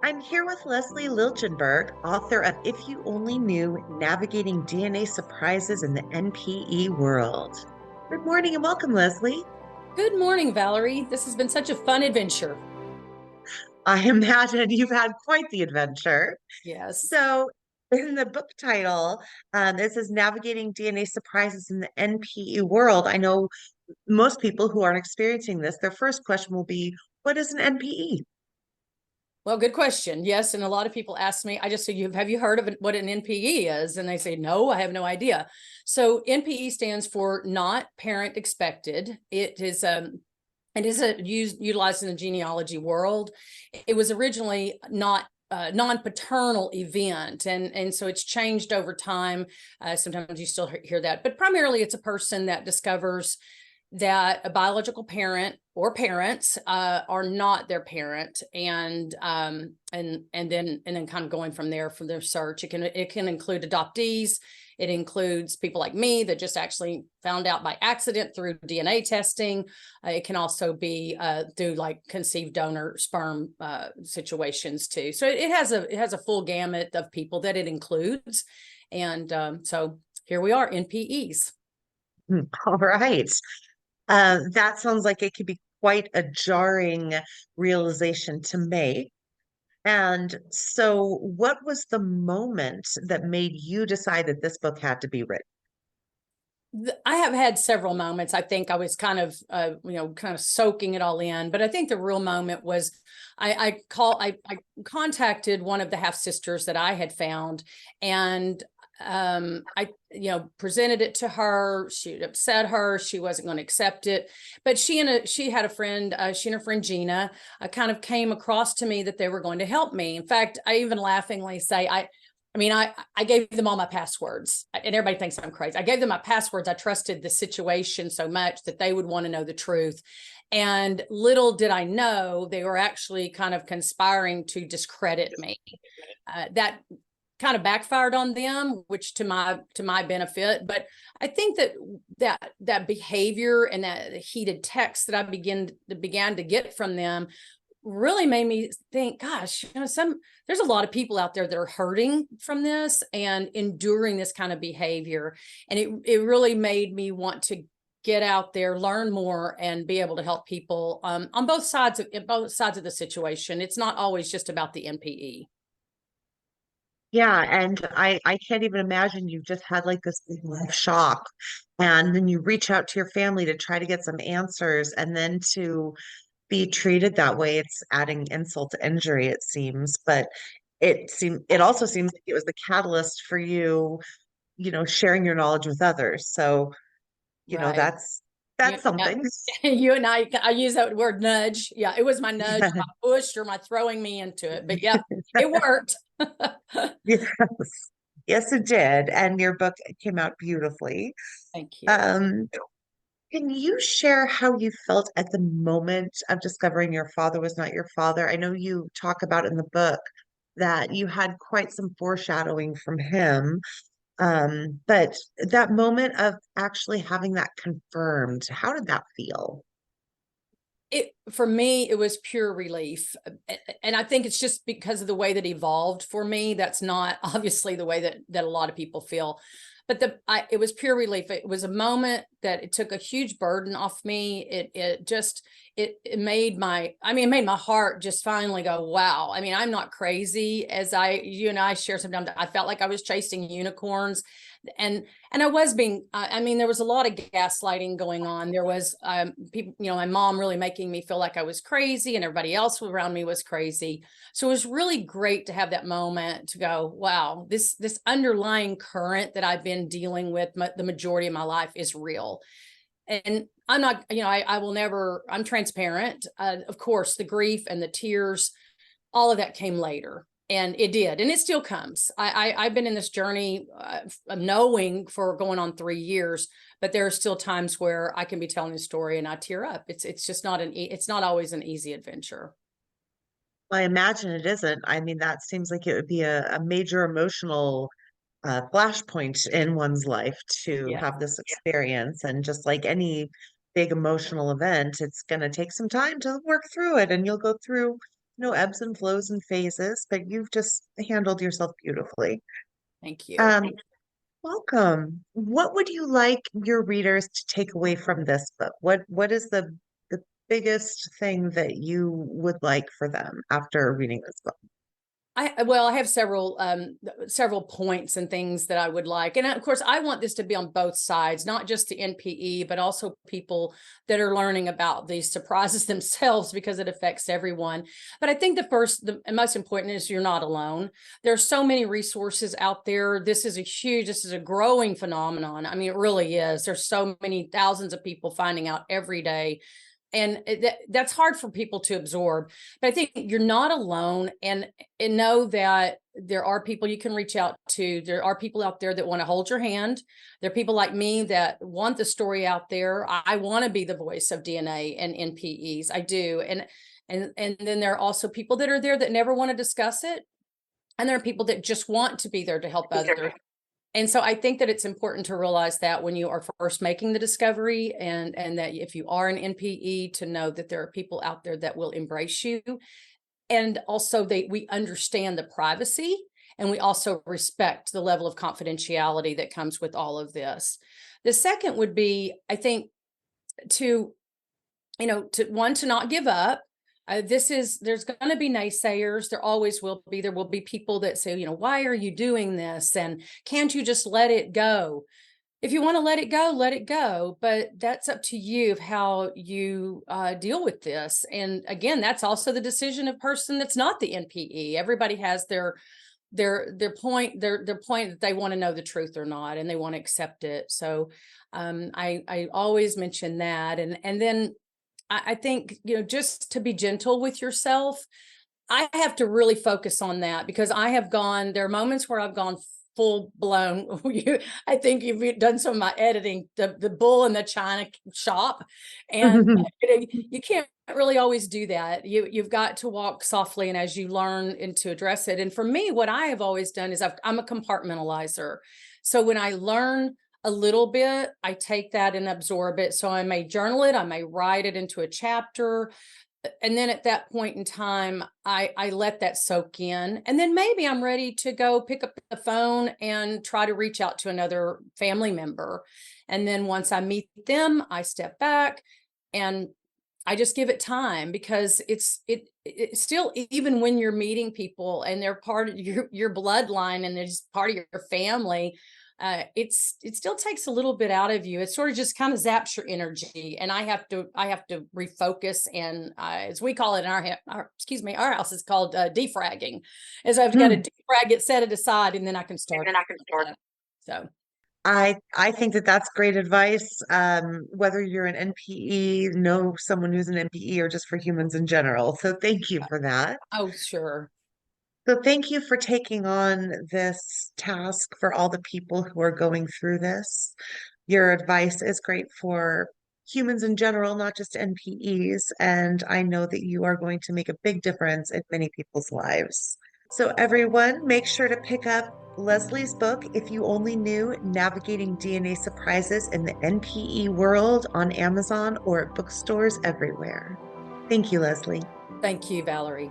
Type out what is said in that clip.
I'm here with Lezlee Liljenberg, author of If You Only Knew Navigating DNA Surprises in the NPE World. Good morning and welcome, Lezlee. Good morning, Valerie. This has been such a fun adventure. I imagine you've had quite the adventure. Yes. So, in the book title, it says Navigating DNA Surprises in the NPE World. I know most people who aren't experiencing this, their first question will be, what is an NPE? Well, good question. Yes, and a lot of people ask me. I just say, "Have you heard of what an NPE is?" And they say, "No, I have no idea." So NPE stands for not parent expected. It is utilized in the genealogy world. It was originally not non-paternal event, and so it's changed over time. Sometimes you still hear that, but primarily it's a person that discovers that a biological parent or parents are not their parent, and then kind of going from there for their search. It can include adoptees. It includes people like me that just actually found out by accident through DNA testing. It can also be through like conceived donor sperm situations too. So it has a full gamut of people that it includes, and so here we are, NPEs. All right. That sounds like it could be quite a jarring realization to make. And so, what was the moment that made you decide that this book had to be written? I have had several moments. I think I was kind of soaking it all in. But I think the real moment was I contacted one of the half sisters that I had found, and I presented it to her. She upset her. She wasn't going to accept it. But she had a friend. She and her friend Gina kind of came across to me that they were going to help me. In fact, I even laughingly say I gave them all my passwords, and everybody thinks I'm crazy. I gave them my passwords. I trusted the situation so much that they would want to know the truth. And little did I know they were actually kind of conspiring to discredit me. That kind of backfired on them, which to my benefit. But I think that behavior and that heated text that I began to get from them really made me think, gosh, there's a lot of people out there that are hurting from this and enduring this kind of behavior. And it really made me want to get out there, learn more, and be able to help people on both sides of the situation. It's not always just about the NPE. Yeah, and I can't even imagine you've just had like this big life shock, and then you reach out to your family to try to get some answers, and then to be treated that way, it's adding insult to injury, it seems. But it also seems like it was the catalyst for you, sharing your knowledge with others. So, Right. that's Yeah, something. you and I use that word nudge. Yeah, it was my nudge, Yeah. my push, or my throwing me into it. But yeah, it worked. Yes. Yes, it did. And your book came out beautifully. Thank you. Um, can you share how you felt at the moment of discovering your father was not your father? I know you talk about in the book that you had quite some foreshadowing from him. But that moment of actually having that confirmed, how did that feel? It for me, it was pure relief. And I think it's just because of the way that evolved for me. That's not obviously the way that a lot of people feel. But it was pure relief. It was a moment that it took a huge burden off me. It made it made my heart just finally go, wow. I mean, I'm not crazy. As you and I share sometimes, I felt like I was chasing unicorns, and I was being, there was a lot of gaslighting going on. There was people, my mom really making me feel like I was crazy and everybody else around me was crazy. So it was really great to have that moment to go, wow, this underlying current that I've been dealing with the majority of my life is real. And I'm not, I will never, I'm transparent. Of course, the grief and the tears, all of that came later, and it did, and it still comes. I've been in this journey, knowing, for going on 3 years, but there are still times where I can be telling the story and I tear up. It's just not it's not always an easy adventure. I imagine it isn't. I mean, that seems like it would be a major emotional flashpoint in one's life to Yeah. have this experience. And just like any big emotional event, it's going to take some time to work through it. And you'll go through, no ebbs and flows and phases, but you've just handled yourself beautifully. Thank you. Um, Welcome. What would you like your readers to take away from this book? What is the biggest thing that you would like for them after reading this book? Well, I have several points and things that I would like. And of course, I want this to be on both sides, not just the NPE, but also people that are learning about these surprises themselves, because it affects everyone. But I think the most important is you're not alone. There's so many resources out there. This is a growing phenomenon. I mean, it really is. There's so many thousands of people finding out every day, and that's hard for people to absorb. But I think you're not alone, and know that there are people you can reach out to. There are people out there that want to hold your hand. There are people like me that want the story out there. I want to be the voice of DNA and NPEs. I do. And then there are also people that are there that never want to discuss it, and there are people that just want to be there to help others. And so I think that it's important to realize that when you are first making the discovery, and that if you are an NPE, to know that there are people out there that will embrace you. And also we understand the privacy, and we also respect the level of confidentiality that comes with all of this. The second would be, I think, to not give up. There's going to be naysayers. There always will be. There will be people that say, why are you doing this? And can't you just let it go? If you want to let it go, let it go. But that's up to you of how you deal with this. And again, that's also the decision of person that's not the NPE. Everybody has their point that they want to know the truth or not, and they want to accept it. So I always mention that. And then I think, just to be gentle with yourself. I have to really focus on that, because there are moments where I've gone full blown. I think you've done some of my editing, the bull in the china shop, and you can't really always do that. You've got to walk softly, and as you learn and to address it. And for me, what I have always done is I'm a compartmentalizer. So when I learn a little bit, I take that and absorb it. So I may journal it, I may write it into a chapter. And then at that point in time, I let that soak in. And then maybe I'm ready to go pick up the phone and try to reach out to another family member. And then once I meet them, I step back and I just give it time, because it's still, even when you're meeting people and they're part of your bloodline and they're just part of your family, it still takes a little bit out of you. It sort of just kind of zaps your energy, and I have to refocus. And as we call it in our house is called defragging. As I've got to defrag it, set it aside, and then I can start. So I think that that's great advice. Whether you're an NPE, know someone who's an NPE, or just for humans in general. So thank you for that. oh, sure. So thank you for taking on this task for all the people who are going through this. Your advice is great for humans in general, not just NPEs, and I know that you are going to make a big difference in many people's lives. So everyone, make sure to pick up Leslie's book, If You Only Knew, Navigating DNA Surprises in the NPE World, on Amazon or at bookstores everywhere. Thank you, Lezlee. Thank you, Valerie.